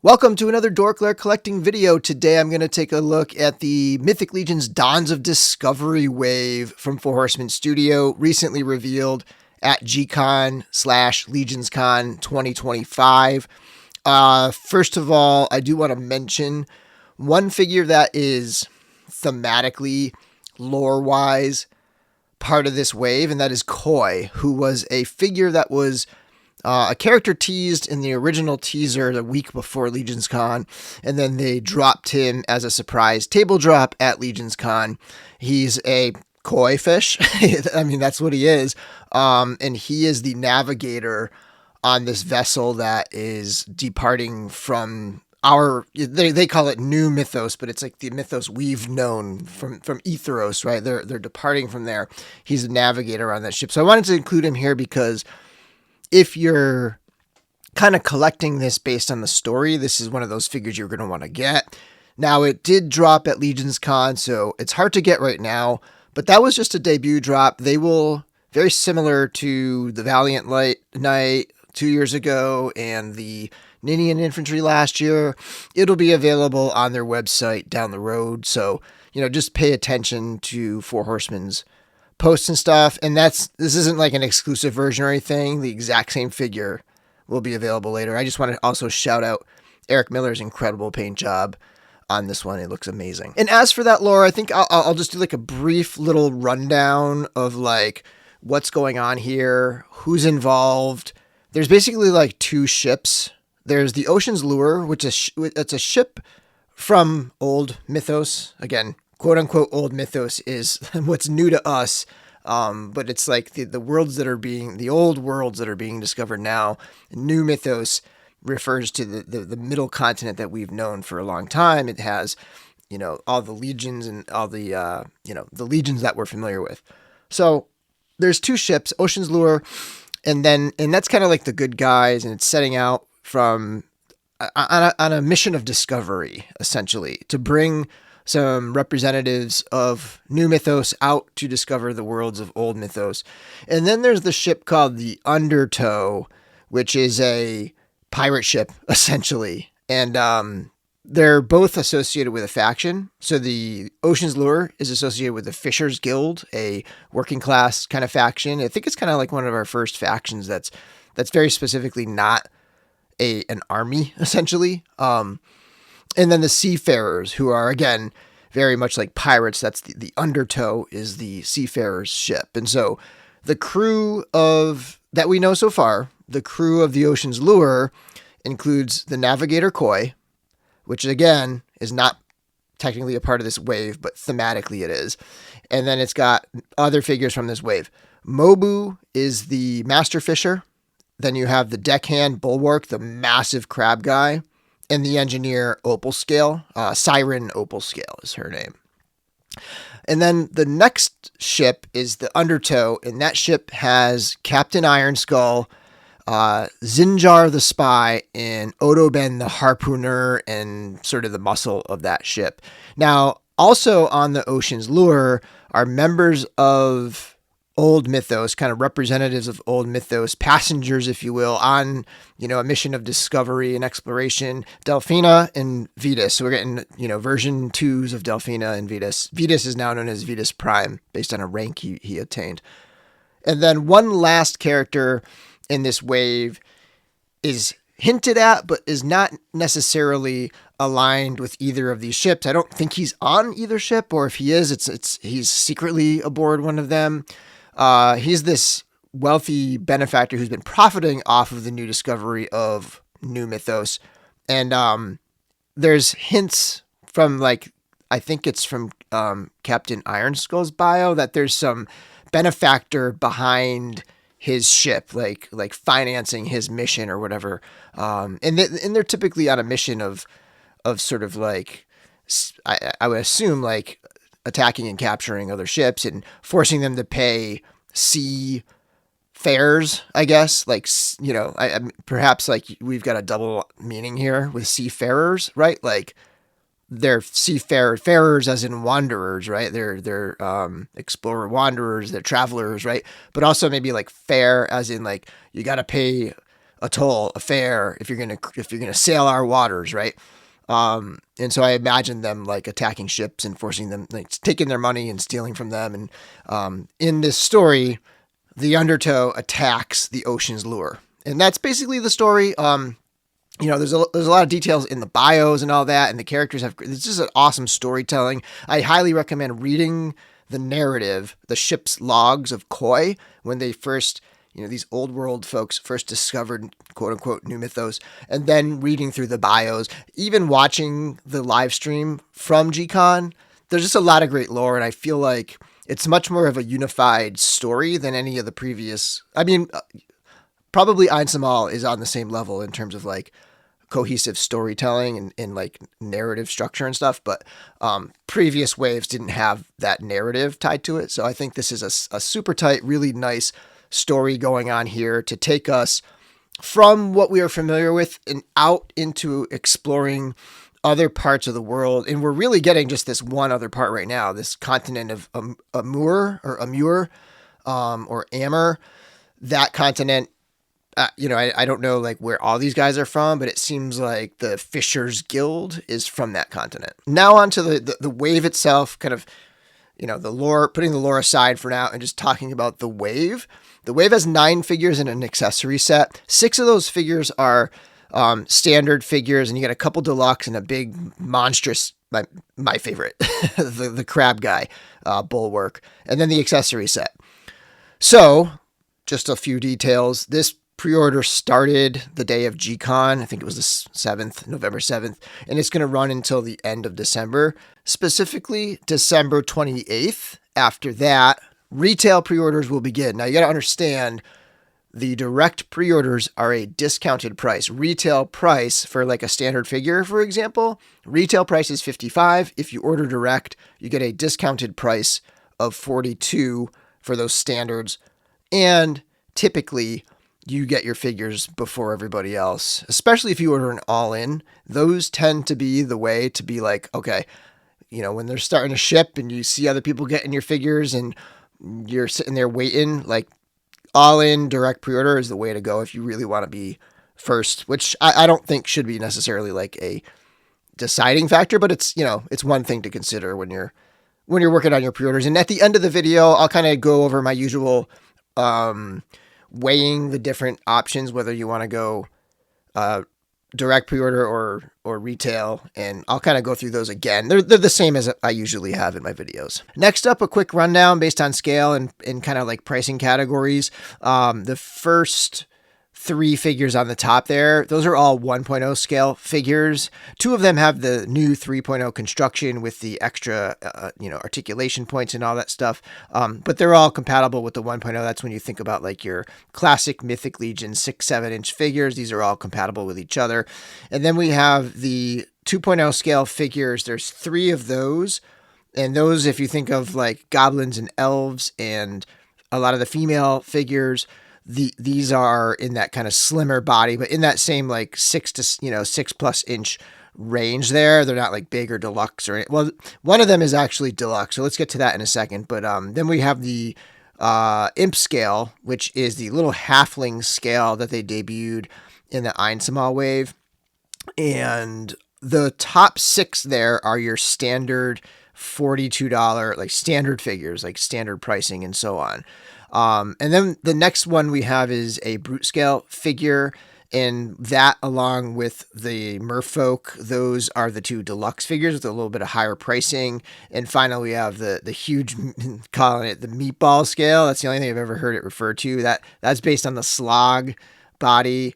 Welcome to another DorkLair collecting video. Today I'm going to take a look at the Mythic Legion's Dawns of Discovery wave from Four Horsemen Studio, recently revealed at G-Con / LegionsCon 2025. First of all, I do want to mention one figure that is thematically, lore-wise, part of this wave, and that is Koi, who was a figure that was a character teased in the original teaser the week before LegionsCon, and then they dropped him as a surprise table drop at LegionsCon. He's a koi fish. I mean, that's what he is. And he is the navigator on this vessel that is departing from they call it New Mythos, but it's like the Mythos we've known from Etheros, right? They're departing from there. He's a navigator on that ship. So I wanted to include him here because if you're kind of collecting this based on the story, this is one of those figures you're going to want to get. Now, it did drop at LegionsCon, so it's hard to get right now, but that was just a debut drop. They will, very similar to the Valiant Knight 2 years ago and the Ninian Infantry last year, it'll be available on their website down the road. So, just pay attention to Four Horsemen's posts and stuff. And this isn't like an exclusive version or anything. The exact same figure will be available later. I just want to also shout out Eric Miller's incredible paint job on this one. It looks amazing. And as for that lore, I think I'll just do like a brief little rundown of like what's going on here, who's involved. There's basically like two ships. There's the Ocean's Lure, which is it's a ship from old Mythos. Again, quote unquote old Mythos is what's new to us. But it's like the worlds that are the old worlds that are being discovered now. New Mythos refers to the middle continent that we've known for a long time. It has, all the legions and all the, the legions that we're familiar with. So there's two ships, Ocean's Lure, and that's kind of like the good guys, and it's setting out from on a mission of discovery, essentially, to bring some representatives of New Mythos out to discover the worlds of Old Mythos. And then there's the ship called the Undertow, which is a pirate ship, essentially. And they're both associated with a faction. So the Ocean's Lure is associated with the Fishers Guild, a working class kind of faction. I think it's kind of like one of our first factions that's very specifically not an army, essentially. And then the Seafarers, who are, again, very much like pirates. That's the Undertow is the Seafarers ship. And so the crew that we know so far, the crew of the Ocean's Lure includes the Navigator Koi, which, again, is not technically a part of this wave, but thematically it is. And then it's got other figures from this wave. Mobu is the Master Fisher. Then you have the Deckhand Bulwark, the massive crab guy. And the engineer Opal Scale, Siren Opal Scale is her name. And then the next ship is the Undertow, and that ship has Captain Iron Skull, Zinjar the Spy, and Odoben the Harpooner, and sort of the muscle of that ship. Now, also on the Ocean's Lure are members of Old Mythos, kind of representatives of Old Mythos, passengers, if you will, on, a mission of discovery and exploration, Delphina and Vetus. So we're getting, version 2s of Delphina and Vetus. Vetus is now known as Vetus Prime, based on a rank he attained. And then one last character in this wave is hinted at, but is not necessarily aligned with either of these ships. I don't think he's on either ship, or if he is, he's secretly aboard one of them. He's this wealthy benefactor who's been profiting off of the new discovery of New Mythos. And there's hints from, I think it's from Captain Iron Skull's bio, that there's some benefactor behind his ship, like financing his mission or whatever. And they're typically on a mission of sort of like, I would assume, like attacking and capturing other ships and forcing them to pay sea fares, I guess. Like, perhaps like we've got a double meaning here with seafarers, right? Like they're seafarers as in wanderers, right? They're explorer wanderers, they're travelers, right? But also maybe like fare as in like you got to pay a toll, a fare, if you're gonna sail our waters, right? And so I imagine them like attacking ships and forcing them, like taking their money and stealing from them. And in this story, the undertow attacks the ocean's lure, and that's basically the story. There's a lot of details in the bios and all that, and the characters it's just an awesome storytelling. I highly recommend reading the narrative, the ship's logs of Koi, when they first, these old world folks first discovered quote unquote new mythos, and then reading through the bios, even watching the live stream from G-Con. There's just a lot of great lore, and I feel like it's much more of a unified story than any of the previous. I mean, probably Einsamal is on the same level in terms of like cohesive storytelling and like narrative structure and stuff, but previous waves didn't have that narrative tied to it. So I think this is a super tight, really nice story going on here to take us from what we are familiar with and out into exploring other parts of the world. And we're really getting just this one other part right now, this continent of Amur or Amur, that continent. I don't know like where all these guys are from, but it seems like the Fishers Guild is from that continent. Now on to the wave itself, kind of, the lore, putting the lore aside for now and just talking about the wave. The wave has 9 figures in an accessory set. 6 of those figures are standard figures, and you get a couple deluxe and a big monstrous, my favorite, the crab guy, bulwark, and then the accessory set. So just a few details. This pre-order started the day of G-Con. I think it was the 7th, November 7th, and it's going to run until the end of December, specifically December 28th. After that, retail pre-orders will begin. Now you got to understand, the direct pre-orders are a discounted price. Retail price for like a standard figure, for example, retail price is $55. If you order direct, you get a discounted price of $42 for those standards. And typically you get your figures before everybody else, especially if you order an all-in. Those tend to be the way to be like, okay, when they're starting to ship and you see other people getting your figures and you're sitting there waiting, like all-in direct pre-order is the way to go if you really want to be first, which I don't think should be necessarily like a deciding factor, but it's, it's one thing to consider when you're working on your pre-orders. And at the end of the video, I'll kind of go over my usual weighing the different options, whether you want to go direct pre-order or retail, and I'll kind of go through those again. They're the same as I usually have in my videos. Next up, a quick rundown based on scale and kind of like pricing categories. The first 3 figures on the top there, those are all 1.0 scale figures. 2 of them have the new 3.0 construction with the extra, articulation points and all that stuff. But they're all compatible with the 1.0. That's when you think about like your classic Mythic Legion 6-7-inch figures. These are all compatible with each other. And then we have the 2.0 scale figures. There's 3 of those. And those, if you think of like goblins and elves and a lot of the female figures, these are in that kind of slimmer body, but in that same like 6+ inch range there. They're not like big or deluxe or anything. Well, one of them is actually deluxe, so let's get to that in a second. But then we have the imp scale, which is the little halfling scale that they debuted in the Einsamal wave. And the top 6 there are your standard $42 like standard figures, like standard pricing and so on. And then the next one we have is a brute scale figure, and that along with the merfolk, those are the 2 deluxe figures with a little bit of higher pricing. And finally we have the huge, calling it the meatball scale. That's the only thing I've ever heard it referred to. That's based on the slog body,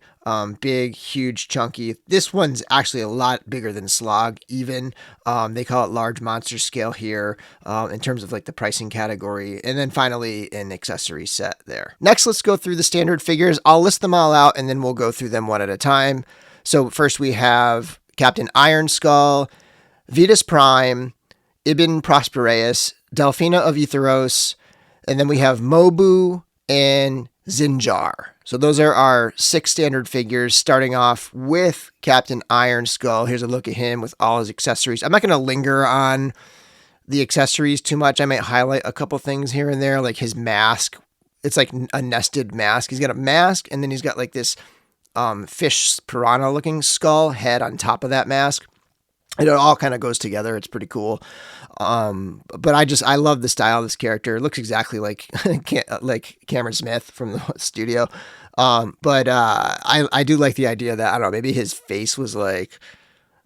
big, huge, chunky. This one's actually a lot bigger than slog even. They call it large monster scale here, in terms of like the pricing category. And then finally an accessory set there. Next, let's go through the standard figures. I'll list them all out and then we'll go through them one at a time. So first we have Captain Iron Skull, Vetus Prime, Ibn Prospereus, Delphina of Etheros, and then we have Mobu and Zinjar. So those are our 6 standard figures, starting off with Captain Iron Skull. Here's a look at him with all his accessories. I'm not going to linger on the accessories too much. I might highlight a couple things here and there, like his mask. It's like a nested mask. He's got a mask, and then he's got like this fish piranha looking skull head on top of that mask. And it all kind of goes together. It's pretty cool. But I love the style of this character. It looks exactly like Cameron Smith from the studio. But I do like the idea that, I don't know, maybe his face was like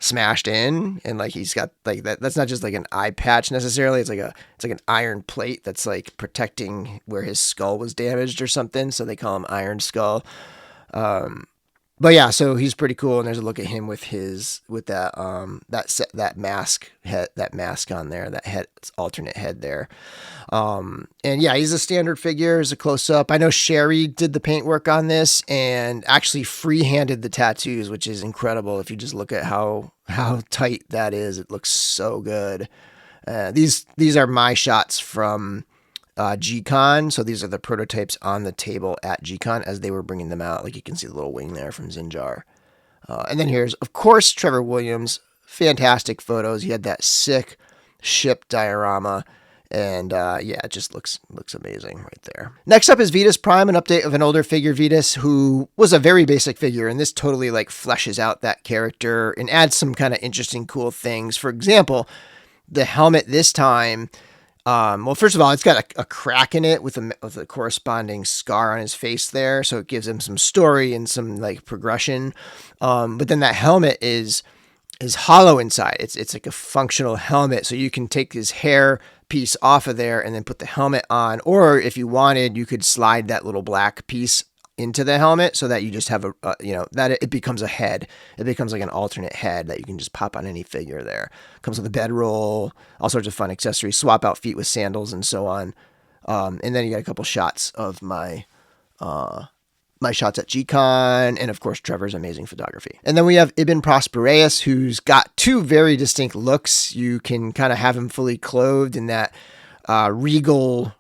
smashed in and like he's got like that's not just like an eye patch necessarily. It's like an iron plate that's like protecting where his skull was damaged or something. So they call him Iron Skull. But yeah, so he's pretty cool, and there's a look at him with that mask on there, that head alternate head there. And yeah, he's a standard figure, is a close up. I know Sherry did the paintwork on this and actually free-handed the tattoos, which is incredible. If you just look at how tight that is, it looks so good. These are my shots from G-Con. So these are the prototypes on the table at G-Con as they were bringing them out. Like you can see the little wing there from Zinjar. And then here's, of course, Trevor Williams. Fantastic photos. He had that sick ship diorama. And yeah, it just looks amazing right there. Next up is Vetus Prime, an update of an older figure, Vetus, who was a very basic figure. And this totally like fleshes out that character and adds some kind of interesting, cool things. For example, the helmet this time, well, first of all, it's got a crack in it with a corresponding scar on his face there. So it gives him some story and some like progression. But then that helmet is hollow inside. It's like a functional helmet. So you can take his hair piece off of there and then put the helmet on. Or if you wanted, you could slide that little black piece into the helmet so that you just have that it becomes a head. It becomes like an alternate head that you can just pop on any figure there. Comes with a bedroll, all sorts of fun accessories, swap out feet with sandals and so on. And then you got a couple shots of my shots at G-Con, and of course Trevor's amazing photography. And then we have Ibn Prospereus, who's got two very distinct looks. You can kind of have him fully clothed in that regal,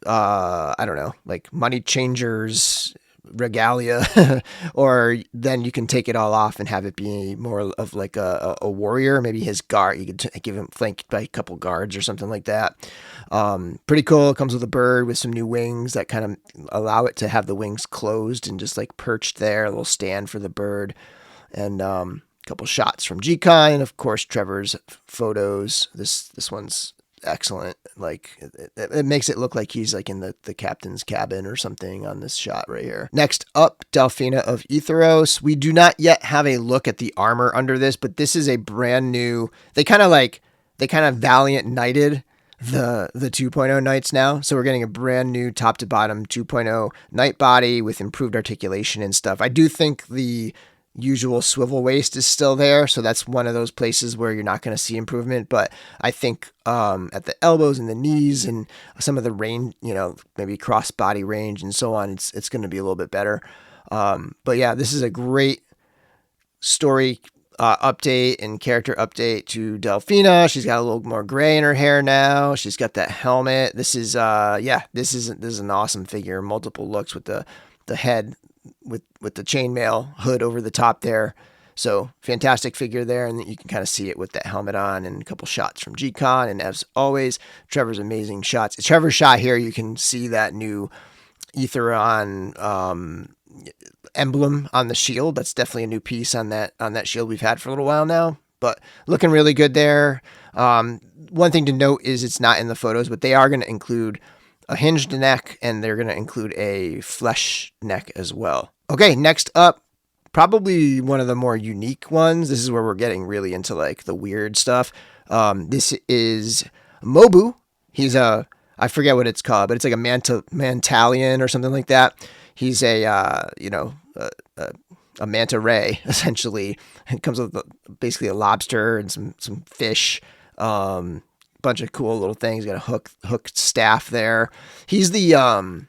I don't know, like money changers regalia, or then you can take it all off and have it be more of like a warrior. Maybe his guard, you could give him flanked by a couple guards or something like that. Pretty cool. It comes with a bird with some new wings that kind of allow it to have the wings closed and just like perched there, a little stand for the bird, and a couple shots from G-Con, and of course Trevor's photos. This one's excellent. Like it makes it look like he's like in the captain's cabin or something on this shot right here. Next up, Delphina of Etheros. We do not yet have a look at the armor under this, but this is a brand new, they kind of Valiant Knighted the 2.0 Knights now. So we're getting a brand new top to bottom 2.0 Knight body with improved articulation and stuff. I do think the usual swivel waist is still there, so that's one of those places where you're not going to see improvement, but I think at the elbows and the knees and some of the range, maybe cross body range and so on, it's going to be a little bit better. But yeah, this is a great story update and character update to Delphina. She's got a little more gray in her hair now. She's got that helmet. This is an awesome figure. Multiple looks with the head with the chainmail hood over the top there. So fantastic figure there, and you can kind of see it with that helmet on, and a couple shots from G-Con. And as always, Trevor's amazing shots. Trevor's shot here, you can see that new Aetheron emblem on the shield. That's definitely a new piece on that shield we've had for a little while now, but looking really good there. One thing to note is it's not in the photos, but they are going to include a hinged neck, and they're going to include a flesh neck as well. Okay, next up, probably one of the more unique ones. This is where we're getting really into like the weird stuff. This is Mobu. He's I forget what it's called, but it's like a Mantalion or something like that. He's a manta ray, essentially. It comes with basically a lobster and some fish. Bunch of cool little things. Got a hooked staff there. He's the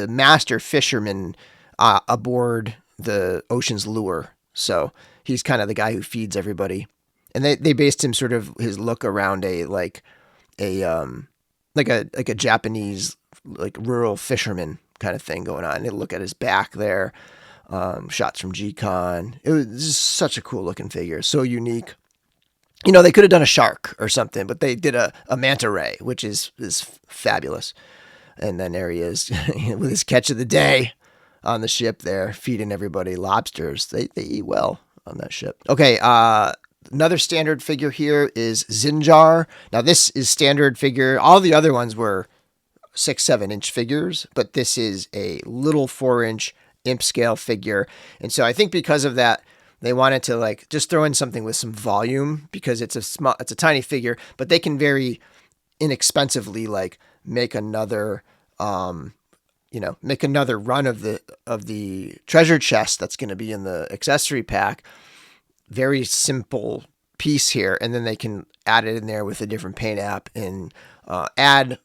master fisherman aboard the Ocean's Lure. So he's kind of the guy who feeds everybody. And they based him sort of his look around a Japanese like rural fisherman kind of thing going on. They look at his back there. Shots from G-Con. It was just such a cool looking figure. So unique. They could have done a shark or something, but they did a manta ray, which is fabulous. And then there he is with his catch of the day. on the ship there, feeding everybody lobsters. They eat well on that ship. Okay, another standard figure here is Zinjar. Now this is standard figure. All the other ones were 6-7-inch figures, but this is a little 4-inch imp scale figure. And so I think because of that, they wanted to like just throw in something with some volume, because it's a tiny figure, but they can very inexpensively like make another make another run of the treasure chest that's going to be in the accessory pack. Very simple piece here, and then they can add it in there with a different paint app and add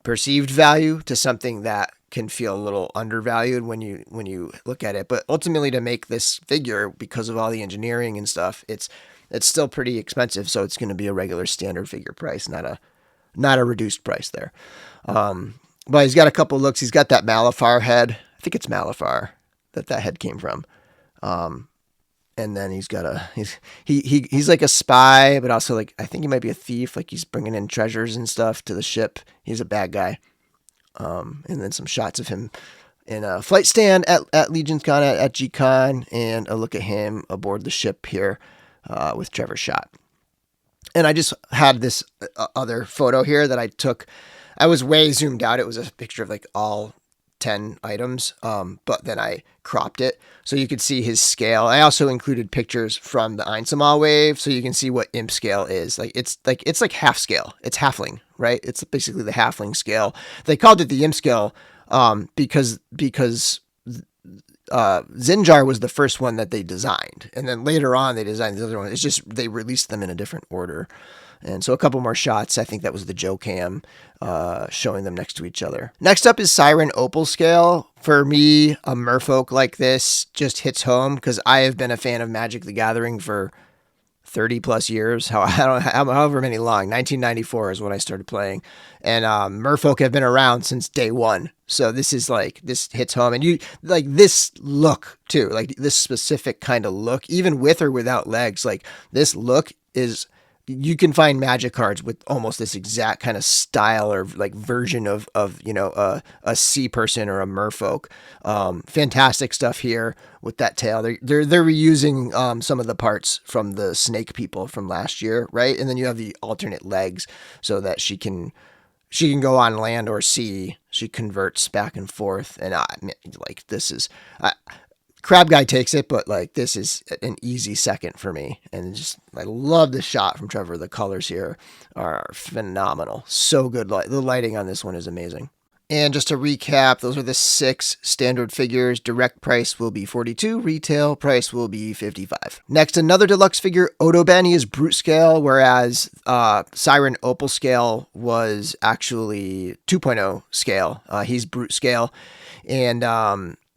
perceived value to something that can feel a little undervalued when you look at it. But ultimately, to make this figure, because of all the engineering and stuff, it's still pretty expensive. So it's going to be a regular standard figure price, not a reduced price there. But he's got a couple looks. He's got that Malafar head. I think it's Malafar that head came from. And then he's got he's like a spy, but also like, I think he might be a thief. Like he's bringing in treasures and stuff to the ship. He's a bad guy. And then some shots of him in a flight stand at LegionsCon, at G-Con, and a look at him aboard the ship here with Trevor's shot. And I just had this other photo here that I took. I was way zoomed out. It was a picture of like all 10 items, but then I cropped it so you could see his scale. I also included pictures from the Einsamal wave so you can see what imp scale is. It's like half scale. It's halfling, right? It's basically the halfling scale. They called it the imp scale because Zinjar was the first one that they designed, and then later on they designed the other one. It's just they released them in a different order. And so a couple more shots. I think that was the Joe Cam showing them next to each other. Next up is Siren Opal Scale. For me, a merfolk like this just hits home because I have been a fan of Magic the Gathering for 30 plus years, however many long. 1994 is when I started playing. And merfolk have been around since day one. So this hits home. And you like this look too, like this specific kind of look, even with or without legs. Like this look is... You can find Magic cards with almost this exact kind of style or like version of a sea person or a merfolk. Fantastic stuff here with that tail. They're reusing some of the parts from the snake people from last year, right? And then you have the alternate legs so that she can go on land or sea. She converts back and forth, and this is. Crab Guy takes it, but like this is an easy second for me. And just, I love the shot from Trevor. The colors here are phenomenal. So good. The lighting on this one is amazing. And just to recap, those are the 6 standard figures. Direct price will be $42. Retail price will be $55. Next, another deluxe figure, Odoben. He is brute scale, whereas Siren Opal scale was actually 2.0 scale. He's brute scale. And,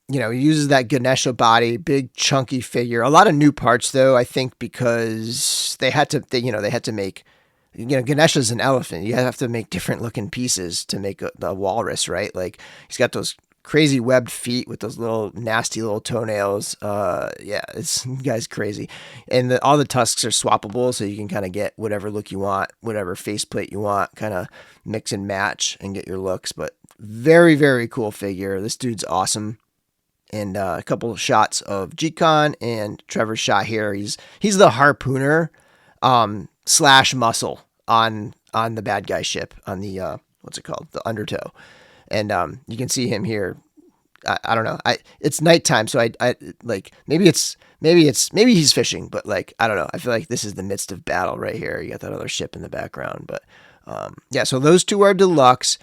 he uses that Ganesha body, big chunky figure. A lot of new parts though, I think, because they had to make, Ganesha's an elephant. You have to make different looking pieces to make the walrus, right? Like he's got those crazy webbed feet with those little nasty little toenails. This guy's crazy. And all the tusks are swappable, so you can kind of get whatever look you want, whatever faceplate you want, kind of mix and match and get your looks. But very, very cool figure. This dude's awesome. And a couple of shots of G-Con and Trevor's shot here. He's the harpooner / muscle on the bad guy ship on the what's it called, the Undertow. And you can see him here. I don't know. It's nighttime, so I like maybe he's fishing, but like I don't know. I feel like this is the midst of battle right here. You got that other ship in the background, but so those two are deluxe.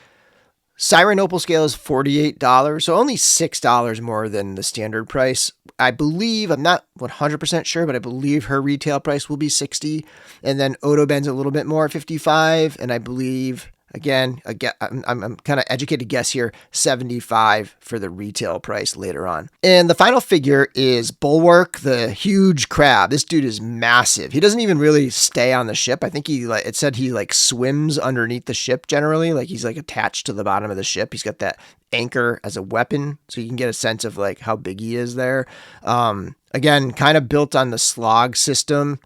Siren Opal scale is $48, so only $6 more than the standard price. I believe, I'm not 100% sure, but I believe her retail price will be $60. And then Odoben's a little bit more, $55. And I believe, again, I'm kind of educated guess here, $75 for the retail price later on. And the final figure is Bulwark, the huge crab. This dude is massive. He doesn't even really stay on the ship. I think it said he swims underneath the ship generally. Like he's attached to the bottom of the ship. He's got that anchor as a weapon, so you can get a sense of how big he is there. Again, kind of built on the slog system.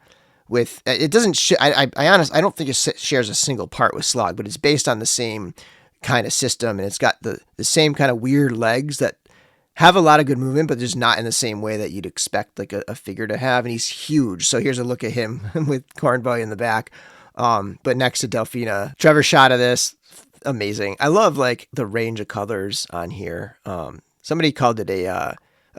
With it doesn't I don't think it shares a single part with slog, but it's based on the same kind of system, and it's got the same kind of weird legs that have a lot of good movement, but just not in the same way that you'd expect like a figure to have. And he's huge. So here's a look at him with Cornboy in the back. But next to Delphina, Trevor shot of this. Amazing. I love like the range of colors on here. Somebody called it a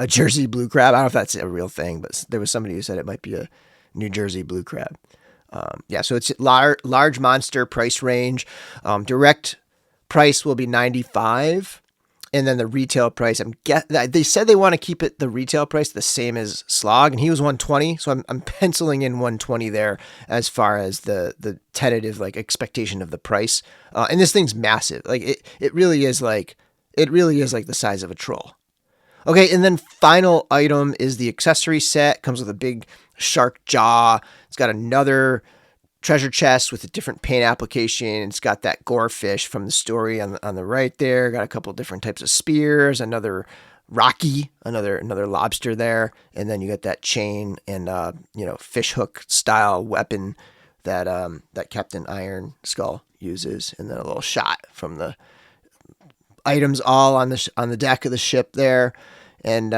Jersey blue crab. I don't know if that's a real thing, but there was somebody who said it might be a New Jersey blue crab. Yeah, so it's large monster price range. Direct price will be $95, and then the retail price. They said they want to keep it the retail price the same as Slog, and he was $120. So I'm penciling in $120 there as far as the tentative like expectation of the price. And this thing's massive. Like it really is like the size of a troll. Okay, and then final item is the accessory set. Comes with a big shark jaw. It's got another treasure chest with a different paint application. It's got that gore fish from the story on the right there. Got a couple different types of spears. Another Rocky, another lobster there, and then you got that chain and fish hook style weapon that Captain Iron Skull uses, and then a little shot from the items all on the deck of the ship there. And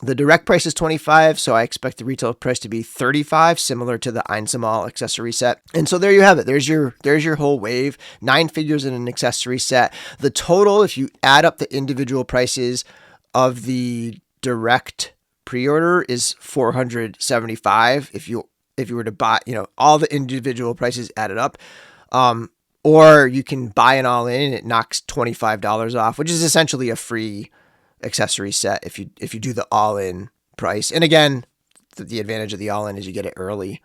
the direct price is $25, so I expect the retail price to be $35, similar to the Einsamal accessory set. And so there you have it. There's your whole wave. 9 figures in an accessory set. The total, if you add up the individual prices of the direct pre-order, is $475. If you were to buy, all the individual prices added up. Or you can buy an all-in and it knocks $25 off, which is essentially a free accessory set if you do the all-in price. And again, the advantage of the all-in is you get it early.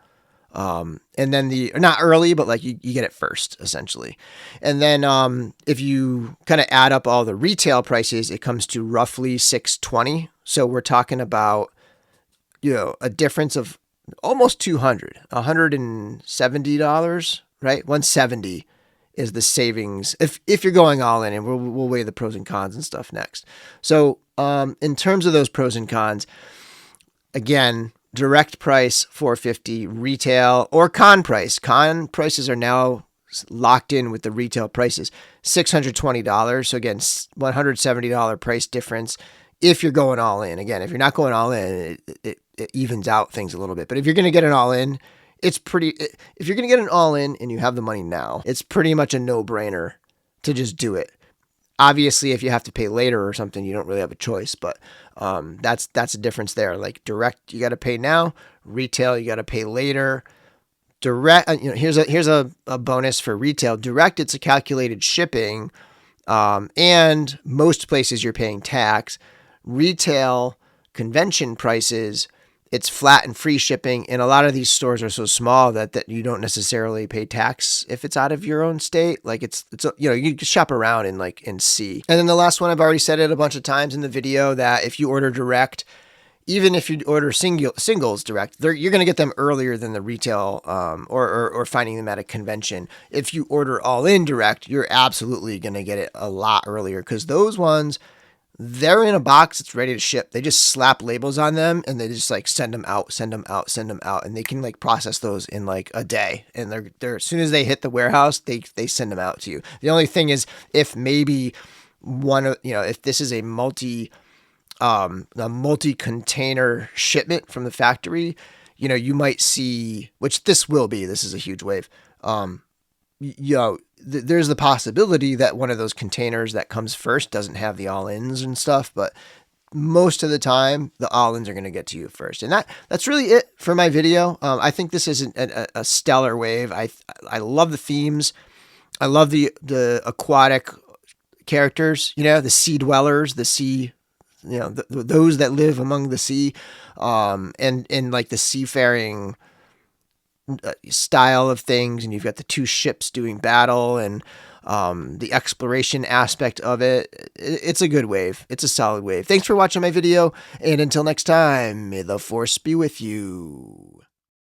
And then not early, but like you get it first essentially. And then if you kind of add up all the retail prices, it comes to roughly $620. So we're talking about, a difference of almost $170, right? $170 is the savings if you're going all in, and we'll weigh the pros and cons and stuff next. So in terms of those pros and cons, again, direct price $450, retail or con prices are now locked in with the retail prices $620. So again, $170 price difference if you're going all in. Again, if you're not going all in, it evens out things a little bit. But if you're going to get an all in, if you're going to get an all-in and you have the money now, it's pretty much a no-brainer to just do it. Obviously, if you have to pay later or something, you don't really have a choice, but that's a difference there. Like direct, you got to pay now. Retail, you got to pay later. Direct, here's a bonus for retail. Direct, it's a calculated shipping, and most places you're paying tax. Retail, convention prices, it's flat and free shipping, and a lot of these stores are so small that you don't necessarily pay tax if it's out of your own state. Like it's you can shop around and see. And then the last one, I've already said it a bunch of times in the video, that if you order direct, even if you order singles direct, you're going to get them earlier than the retail or finding them at a convention. If you order all in direct, you're absolutely going to get it a lot earlier, because those ones, they're in a box, it's ready to ship. They just slap labels on them and they just like send them out, and they can like process those in like a day. And they're as soon as they hit the warehouse, they send them out to you. The only thing is, if maybe if this is a multi-container shipment from the factory, you might see, which this is a huge wave. There's the possibility that one of those containers that comes first doesn't have the all-ins and stuff, but most of the time the all-ins are going to get to you first. And that's really it for my video. I think this is a stellar wave. I love the themes. I love the aquatic characters, the sea dwellers, the sea, those that live among the sea, and like the seafaring style of things. And you've got the two ships doing battle, and the exploration aspect of it. It's a good wave. It's a solid wave. Thanks for watching my video, and until next time, may the force be with you.